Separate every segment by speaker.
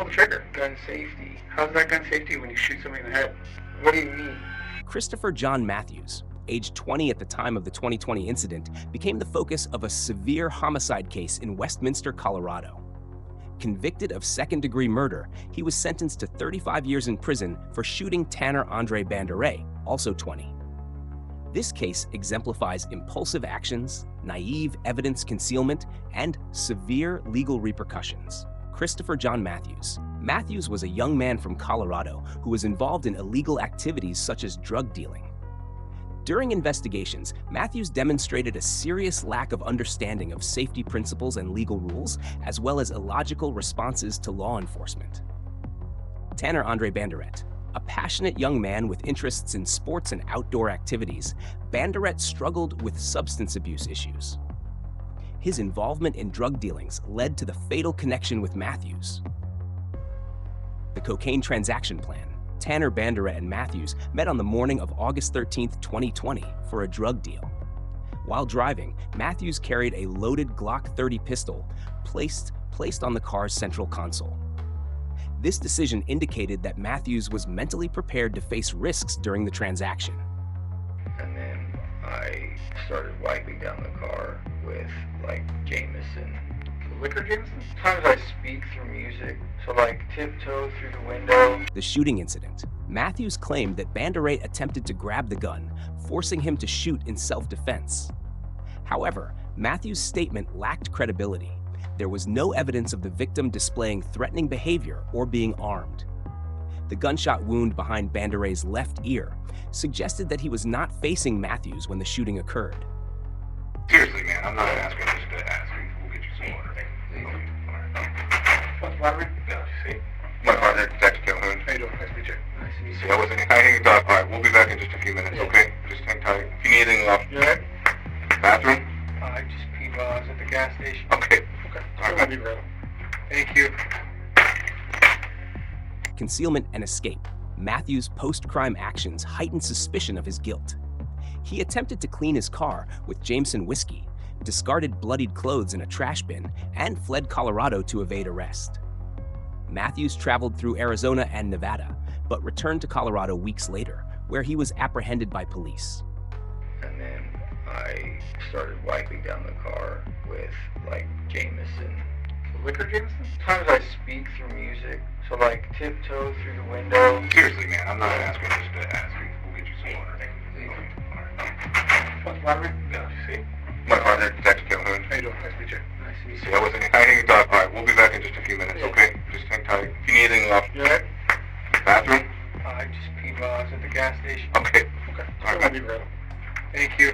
Speaker 1: the trigger.
Speaker 2: Gun safety.
Speaker 1: How's that gun safety when you shoot somebody in the head?
Speaker 2: What do you mean?
Speaker 3: Christopher John Matthews, age 20 at the time of the 2020 incident, became the focus of a severe homicide case in Westminster, Colorado. Convicted of second-degree murder, he was sentenced to 35 years in prison for shooting Tanner Banderet, also 20. This case exemplifies impulsive actions, naive evidence concealment, and severe legal repercussions. Christopher John Matthews. Matthews was a young man from Colorado who was involved in illegal activities such as drug dealing. During investigations, Matthews demonstrated a serious lack of understanding of safety principles and legal rules, as well as illogical responses to law enforcement. Tanner Banderet. A passionate young man with interests in sports and outdoor activities, Banderet struggled with substance abuse issues. His involvement in drug dealings led to the fatal connection with Matthews. The cocaine transaction plan. Tanner Banderet and Matthews met on the morning of August 13, 2020, for a drug deal. While driving, Matthews carried a loaded Glock 30 pistol placed on the car's central console. This decision indicated that Matthews was mentally prepared to face risks during the transaction.
Speaker 2: And then I started wiping down the car with, Jameson.
Speaker 1: Liquor Jameson?
Speaker 2: Sometimes I speak through music, so tiptoe through the window.
Speaker 3: The shooting incident. Matthews claimed that Banderet attempted to grab the gun, forcing him to shoot in self-defense. However, Matthews' statement lacked credibility. There was no evidence of the victim displaying threatening behavior or being armed. The gunshot wound behind Banderet's left ear suggested that he was not facing Matthews when the shooting occurred.
Speaker 4: Seriously, man, I'm not asking just to ask you. We'll get you some water.
Speaker 1: What's water?
Speaker 4: Yeah, see? My partner, Detective Calhoun.
Speaker 1: How you doing? Nice to meet you.
Speaker 4: Nice to meet you. I hang it up. All right, we'll be back in just a few minutes, okay? Just hang tight. If you need anything,
Speaker 1: You alright?
Speaker 4: bathroom?
Speaker 1: I just peed while I was at the gas station.
Speaker 4: Okay.
Speaker 1: Okay.
Speaker 4: All right.
Speaker 1: I'll be real. Thank you.
Speaker 3: Concealment and escape. Matthews' post-crime actions heightened suspicion of his guilt. He attempted to clean his car with Jameson whiskey, discarded bloodied clothes in a trash bin, and fled Colorado to evade arrest. Matthews traveled through Arizona and Nevada, but returned to Colorado weeks later, where he was apprehended by police.
Speaker 2: And then I started wiping down the car with, Jameson.
Speaker 1: Liquor Jameson?
Speaker 2: Sometimes I speak through music, so tiptoe through the window.
Speaker 4: Seriously, man, I'm not asking just to ask you. We'll get you some water.
Speaker 1: What's water?
Speaker 4: Yeah, see? My partner, Detective Calhoun.
Speaker 1: How you doing? Nice to meet you. Nice to meet you.
Speaker 4: I hang it up. All right, we'll be back in just a few minutes, okay? Just hang tight. If you need anything,
Speaker 1: You alright?
Speaker 4: bathroom?
Speaker 1: I just peed while I was at the gas station.
Speaker 4: Okay.
Speaker 1: Okay.
Speaker 4: All right.
Speaker 1: I'll be real. Thank you.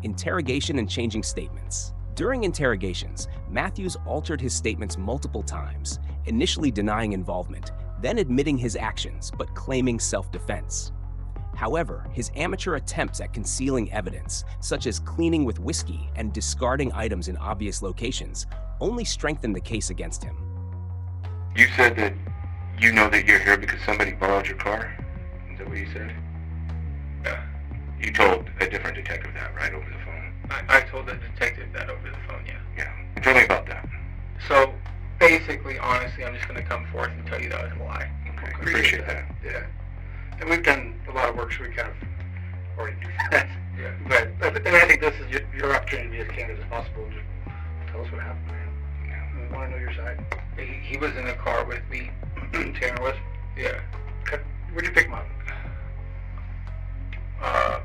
Speaker 3: Interrogation and changing statements. During interrogations, Matthews altered his statements multiple times, initially denying involvement, then admitting his actions but claiming self-defense. However, his amateur attempts at concealing evidence, such as cleaning with whiskey and discarding items in obvious locations, only strengthened the case against him.
Speaker 4: You said that you know that you're here because somebody borrowed your car? Is that what you said? Yeah. You told a different detective that, right, over the phone?
Speaker 2: I told the detective that over the phone, yeah.
Speaker 4: Yeah. Tell me about that.
Speaker 2: So, basically, honestly, I'm just going to come forth and tell you that was a lie.
Speaker 4: Okay. Appreciate that.
Speaker 1: Yeah. And we've done a lot of work, so we kind of already do that.
Speaker 2: Yeah.
Speaker 1: But and I think this is your opportunity to be as candid as possible and just tell us what happened, man.
Speaker 4: Yeah.
Speaker 1: We want to know your side.
Speaker 2: He was in the car with me.
Speaker 1: Tanner was?
Speaker 2: Yeah.
Speaker 1: Okay. Where'd you pick him up?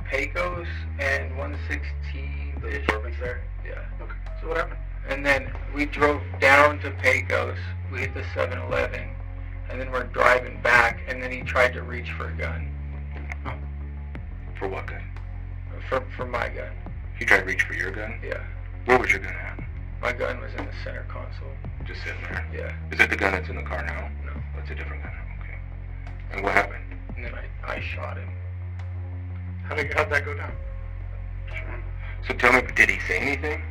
Speaker 2: Pecos and 116.
Speaker 1: The apartments there?
Speaker 2: Yeah.
Speaker 1: Okay. So what happened?
Speaker 2: And then we drove down to Pecos. We hit the 7-Eleven. And then we're driving back. And then he tried to reach for a gun.
Speaker 1: Oh.
Speaker 4: For what gun?
Speaker 2: For my gun.
Speaker 4: He tried to reach for your gun?
Speaker 2: Yeah.
Speaker 4: Where was your gun at?
Speaker 2: My gun was in the center console.
Speaker 4: Just sitting there?
Speaker 2: Yeah.
Speaker 4: Is it the gun that's in the car now?
Speaker 2: No.
Speaker 4: That's a different gun. Okay. And what happened?
Speaker 2: And then I shot him.
Speaker 1: How'd that go down?
Speaker 4: So tell me, did he say anything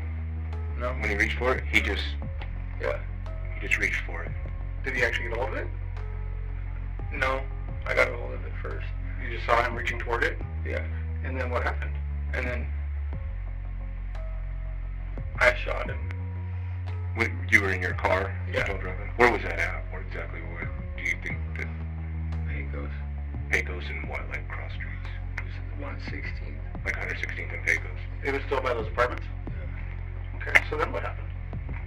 Speaker 2: No.
Speaker 4: when he reached for it? He just reached for it.
Speaker 1: Did he actually get a hold of it?
Speaker 2: No. I got a hold of it first.
Speaker 1: You just saw him reaching toward it?
Speaker 2: Yeah.
Speaker 1: And then what happened?
Speaker 2: And then I shot him.
Speaker 4: When you were in your car?
Speaker 2: Yeah.
Speaker 4: Still driving? Where was that at? What exactly, what do you think that...
Speaker 2: Pecos.
Speaker 4: Pecos and what, like cross streets?
Speaker 2: It was 116th.
Speaker 4: Like 116th and Pecos?
Speaker 1: It was still by those apartments?
Speaker 2: Yeah.
Speaker 1: Okay, so then what happened?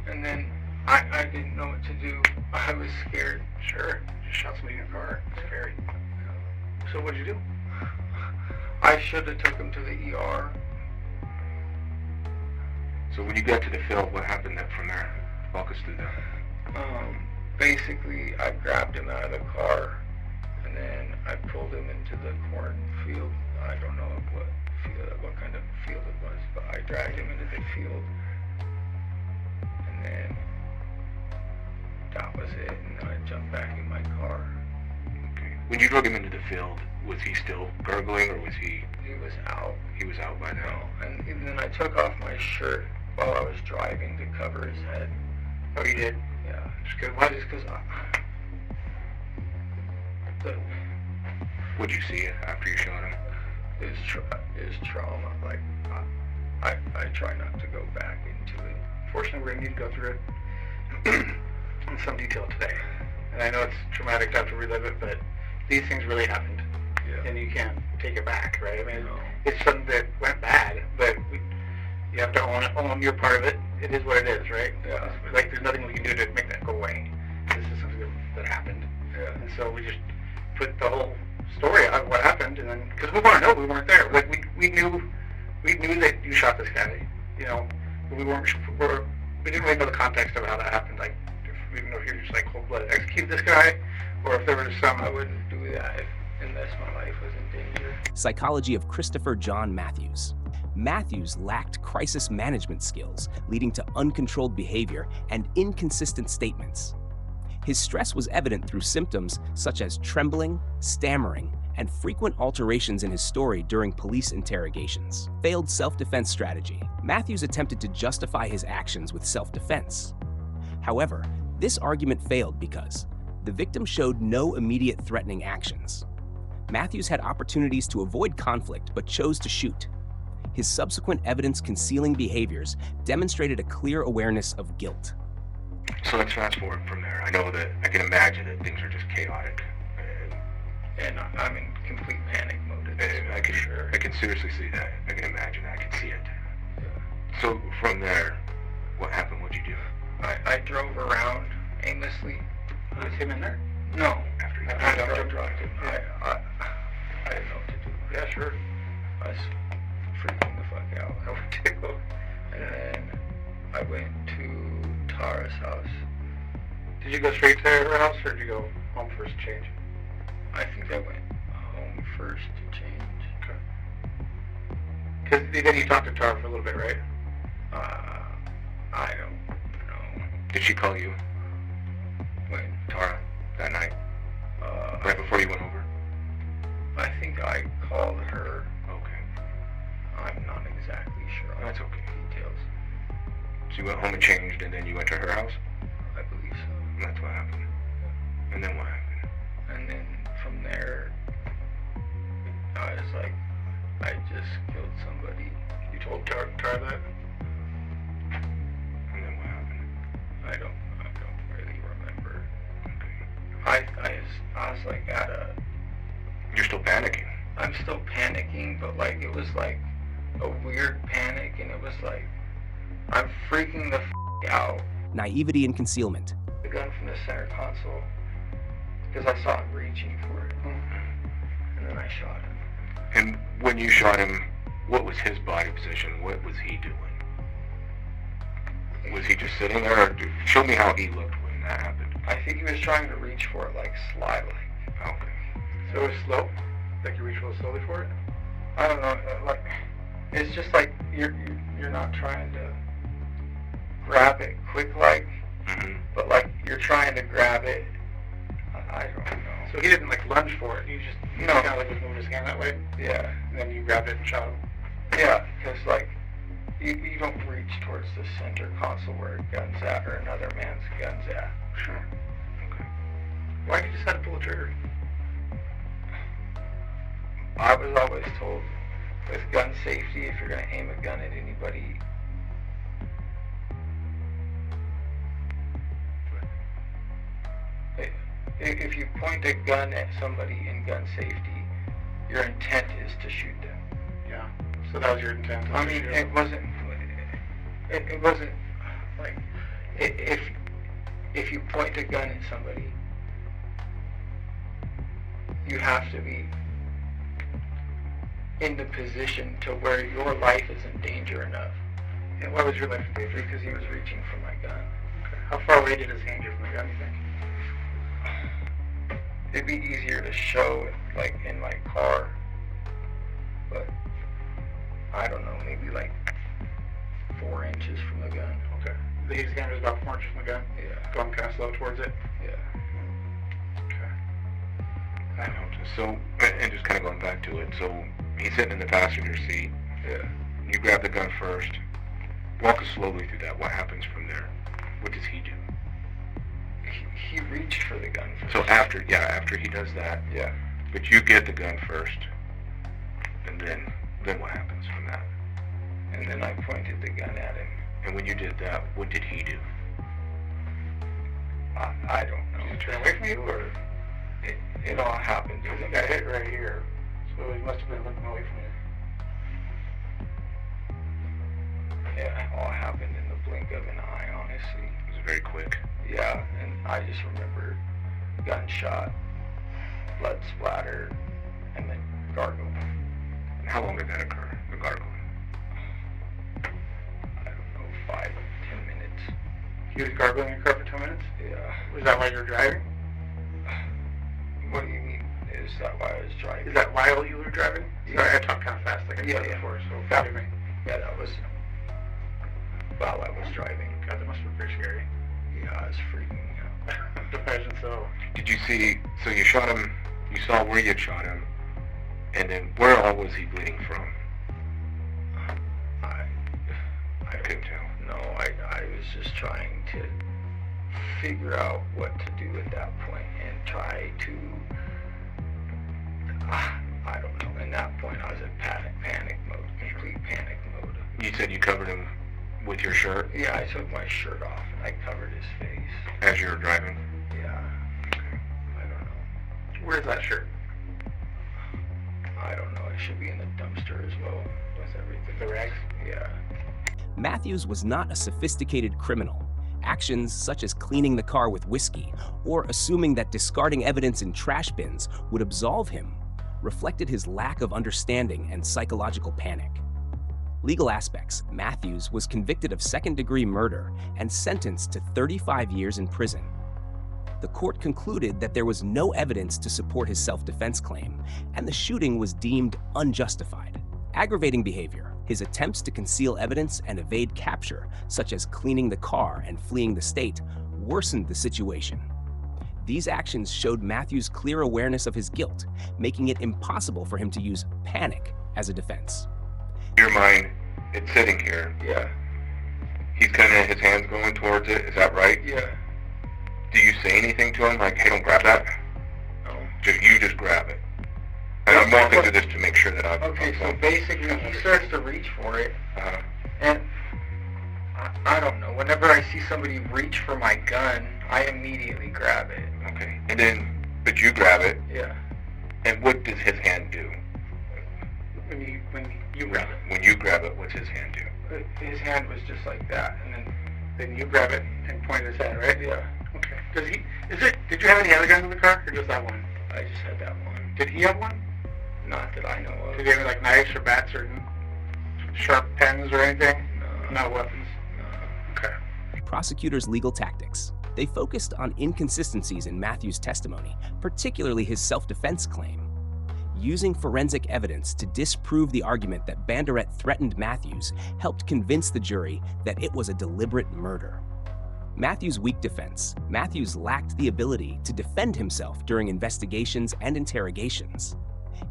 Speaker 2: And then I didn't know what to do. I was scared.
Speaker 1: Sure, just shot somebody in your car. It's scary. So what'd you do?
Speaker 2: I should have took him to the ER.
Speaker 4: So when you got to the field, what happened then from there? Walk us through that.
Speaker 2: Basically, I grabbed him out of the car, and then I pulled him into the cornfield. I don't know what kind of field it was, but I dragged him into the field, and then that was it. And then I jumped back in my car.
Speaker 4: Okay. When you drug him into the field, was he still gurgling, or was he...
Speaker 2: He was out.
Speaker 4: He was out by now.
Speaker 2: And then I took off my shirt while I was driving to cover his head.
Speaker 1: Oh, you did?
Speaker 2: Yeah.
Speaker 1: Just good.
Speaker 2: Why? Just because
Speaker 4: What'd you see after you shot him?
Speaker 2: his trauma. Like, I try not to go back into it.
Speaker 1: Fortunately, we're going to need to go through it in some detail today. And I know it's traumatic to have to relive it, but these things really happened.
Speaker 2: Yeah.
Speaker 1: And you can't take it back, right? I mean,
Speaker 2: No.
Speaker 1: it's something that went bad, but you have to own your part of it. It is what it is, right?
Speaker 2: Yeah.
Speaker 1: Like, there's nothing we can do to make that go away. This is something that happened.
Speaker 2: Yeah.
Speaker 1: And so we just put the whole story out of what happened, and then, because we want to know, we weren't there. Like, we knew that you shot this guy, you know, but we didn't really know the context of how that happened. Like, we didn't know if you were just like cold-blooded execute this guy, or if there was some...
Speaker 2: I wouldn't do that unless my life was in danger.
Speaker 3: Psychology of Christopher John Matthews. Matthews lacked crisis management skills, leading to uncontrolled behavior and inconsistent statements. His stress was evident through symptoms such as trembling, stammering, and frequent alterations in his story during police interrogations. Failed self-defense strategy. Matthews attempted to justify his actions with self-defense. However, this argument failed because the victim showed no immediate threatening actions. Matthews had opportunities to avoid conflict but chose to shoot. His subsequent evidence concealing behaviors demonstrated a clear awareness of guilt.
Speaker 4: So let's fast forward from there. I know that I can imagine that things are just chaotic.
Speaker 2: And I'm in complete panic mode at this
Speaker 4: And I can seriously see that. I can imagine that. I can see it.
Speaker 2: Yeah.
Speaker 4: So from there, what happened? What'd you do?
Speaker 2: I drove around aimlessly.
Speaker 1: Was him in there?
Speaker 2: No.
Speaker 4: After you
Speaker 2: I
Speaker 4: got
Speaker 2: jumped dropped him. I didn't know what to do.
Speaker 1: Yeah, sure.
Speaker 2: I was freaking the fuck out. I went to, and then I went to Tara's house.
Speaker 1: Did you go straight to her house, or did you go home first to change?
Speaker 2: I think I went home first to change.
Speaker 1: Because then you talked to Tara for a little bit, right?
Speaker 2: I don't know.
Speaker 4: Did she call you,
Speaker 2: When?
Speaker 4: Tara, that night? Right before you went over?
Speaker 2: I think I called her.
Speaker 4: Okay.
Speaker 2: I'm not exactly sure on
Speaker 4: That's okay.
Speaker 2: details.
Speaker 4: So you went home and changed, and then you went to her house?
Speaker 2: I believe so.
Speaker 4: And that's what happened. And then what happened?
Speaker 2: And then from there, I was like, I just killed somebody.
Speaker 1: You told Tara that?
Speaker 4: And then what happened?
Speaker 2: I don't really remember.
Speaker 4: Okay.
Speaker 2: I was like at a.
Speaker 4: You're still panicking.
Speaker 2: I'm still panicking, but like it was like a weird panic, and it was like I'm freaking the out.
Speaker 3: Naivety and concealment.
Speaker 2: The gun from the center console, because I saw him reaching for it, and then I shot him.
Speaker 4: And when you shot him, what was his body position? What was he doing? Was he just sitting there? Or show me how he looked when that happened.
Speaker 2: I think he was trying to reach for it like slyly.
Speaker 4: Okay.
Speaker 1: So it was slow? Like you reached real slowly for it?
Speaker 2: I don't know, like it's just like you're not trying to grab it quick like, but like you're trying to grab it. I don't know.
Speaker 1: So he didn't like lunge for it. You just
Speaker 2: No.
Speaker 1: kind of like was moving his hand that way,
Speaker 2: Yeah,
Speaker 1: and then you grabbed it and shot him.
Speaker 2: yeah, because like you don't reach towards the center console where a gun's at or another man's gun's at.
Speaker 1: Sure.
Speaker 4: Okay.
Speaker 1: Why did you decide to pull the trigger?
Speaker 2: I was always told with gun safety, if you're going to aim a gun at anybody, if you point a gun at somebody in gun safety, your intent is to shoot them.
Speaker 1: Yeah. So that was your intent.
Speaker 2: I mean, it wasn't like if you point a gun at somebody, you have to be in the position to where your life is in danger enough.
Speaker 1: And why was your life in danger?
Speaker 2: Because he was reaching for my gun.
Speaker 1: Okay. How far away did his hand get from the gun, you think?
Speaker 2: It'd be easier to show like in my car, but I don't know, maybe like 4 inches from the gun.
Speaker 1: Okay. His hand was about 4 inches from the gun?
Speaker 2: Yeah.
Speaker 1: Going kind of slow towards it?
Speaker 2: Yeah.
Speaker 1: Okay.
Speaker 4: I know. So, and just kind of going back to it, so he's sitting in the passenger seat.
Speaker 2: Yeah.
Speaker 4: You grab the gun first. Walk us slowly through that. What happens from there? What does he do?
Speaker 2: He reached for the gun first.
Speaker 4: So after he does that,
Speaker 2: Yeah.
Speaker 4: but you get the gun first, and then what happens from that?
Speaker 2: And then I pointed the gun at him.
Speaker 4: And when you did that, what did he do?
Speaker 2: I don't know.
Speaker 1: Did he turn away from you, or?
Speaker 2: It all happened.
Speaker 1: I think I hit right here, so he must have been looking away from you.
Speaker 2: It all happened in the blink of an eye, honestly.
Speaker 4: It was very quick.
Speaker 2: Yeah, and I just remember gunshot, blood splatter, and then gargle.
Speaker 4: And how long did that occur, the gargling?
Speaker 2: I don't know, 5, 10 minutes.
Speaker 1: He was gargling in your car for 2 minutes?
Speaker 2: Yeah.
Speaker 1: Was that while you were driving?
Speaker 2: What do you mean? Is that why I was driving?
Speaker 1: Is that while you were driving?
Speaker 2: Yeah.
Speaker 1: Sorry, I talked kind of fast like I said before, so forgive me.
Speaker 2: Yeah, that was while I was driving.
Speaker 1: God, that must have been pretty scary.
Speaker 2: Yeah, I was freaking out.
Speaker 1: Imagine so.
Speaker 4: Did you see, so you shot him, you saw where you had shot him, and then where all was he bleeding from?
Speaker 2: I
Speaker 4: couldn't tell.
Speaker 2: No, I was just trying to figure out what to do at that point and try to, I don't know, in that point I was in panic mode, complete panic mode.
Speaker 4: You said you covered him with your shirt
Speaker 2: Yeah, I took my shirt off and I covered his face.
Speaker 4: as you were driving?
Speaker 2: Yeah, I don't know.
Speaker 1: Where's that shirt?
Speaker 2: I don't know, it should be in the dumpster as well with everything.
Speaker 1: The rags?
Speaker 2: Yeah.
Speaker 3: Matthews was not a sophisticated criminal. Actions such as cleaning the car with whiskey or assuming that discarding evidence in trash bins would absolve him reflected his lack of understanding and psychological panic. Legal aspects: Matthews was convicted of second-degree murder and sentenced to 35 years in prison. The court concluded that there was no evidence to support his self-defense claim, and the shooting was deemed unjustified. Aggravating behavior: his attempts to conceal evidence and evade capture, such as cleaning the car and fleeing the state, worsened the situation. These actions showed Matthews' clear awareness of his guilt, making it impossible for him to use panic as a defense.
Speaker 4: Your mind, it's sitting here.
Speaker 2: Yeah.
Speaker 4: He's kind of, his hand's going towards it, is that right?
Speaker 2: Yeah.
Speaker 4: Do you say anything to him, like, hey, don't grab that?
Speaker 2: No.
Speaker 4: You just grab it. And I'm walking through this to make sure that I'm...
Speaker 2: Okay, so basically he starts to reach for it, and I don't know, whenever I see somebody reach for my gun, I immediately grab it.
Speaker 4: Okay. And then, but you grab it,
Speaker 2: Yeah.
Speaker 4: and what does his hand do?
Speaker 1: When you grab it.
Speaker 4: When you grab it, what's his hand do?
Speaker 2: His hand was just like that, and
Speaker 1: Then you grab it and point at his head, right?
Speaker 2: yeah,
Speaker 1: Okay. Did you have any other guns in the car, or just that one?
Speaker 2: I just had that one.
Speaker 1: Did he have one?
Speaker 2: Not that I know of.
Speaker 1: Did he have like knives or bats or sharp pens or anything?
Speaker 2: No.
Speaker 1: Not weapons?
Speaker 2: No.
Speaker 1: Okay.
Speaker 3: Prosecutors' legal tactics. They focused on inconsistencies in Matthews' testimony, particularly his self-defense claim. Using forensic evidence to disprove the argument that Banderet threatened Matthews helped convince the jury that it was a deliberate murder. Matthews' weak defense: Matthews lacked the ability to defend himself during investigations and interrogations.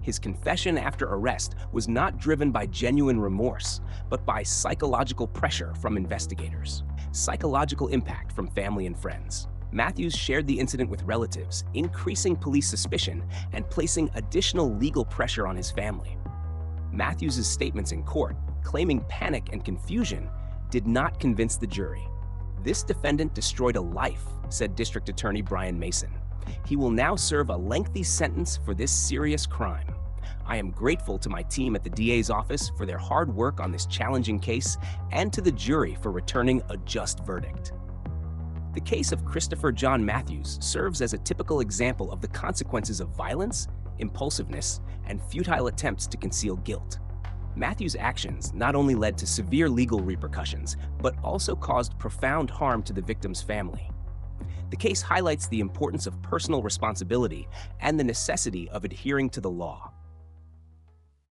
Speaker 3: His confession after arrest was not driven by genuine remorse, but by psychological pressure from investigators. Psychological impact from family and friends. Matthews shared the incident with relatives, increasing police suspicion and placing additional legal pressure on his family. Matthews' statements in court, claiming panic and confusion, did not convince the jury. This defendant destroyed a life, said District Attorney Brian Mason. He will now serve a lengthy sentence for this serious crime. I am grateful to my team at the DA's office for their hard work on this challenging case and to the jury for returning a just verdict. The case of Christopher John Matthews serves as a typical example of the consequences of violence, impulsiveness, and futile attempts to conceal guilt. Matthews' actions not only led to severe legal repercussions, but also caused profound harm to the victim's family. The case highlights the importance of personal responsibility and the necessity of adhering to the law.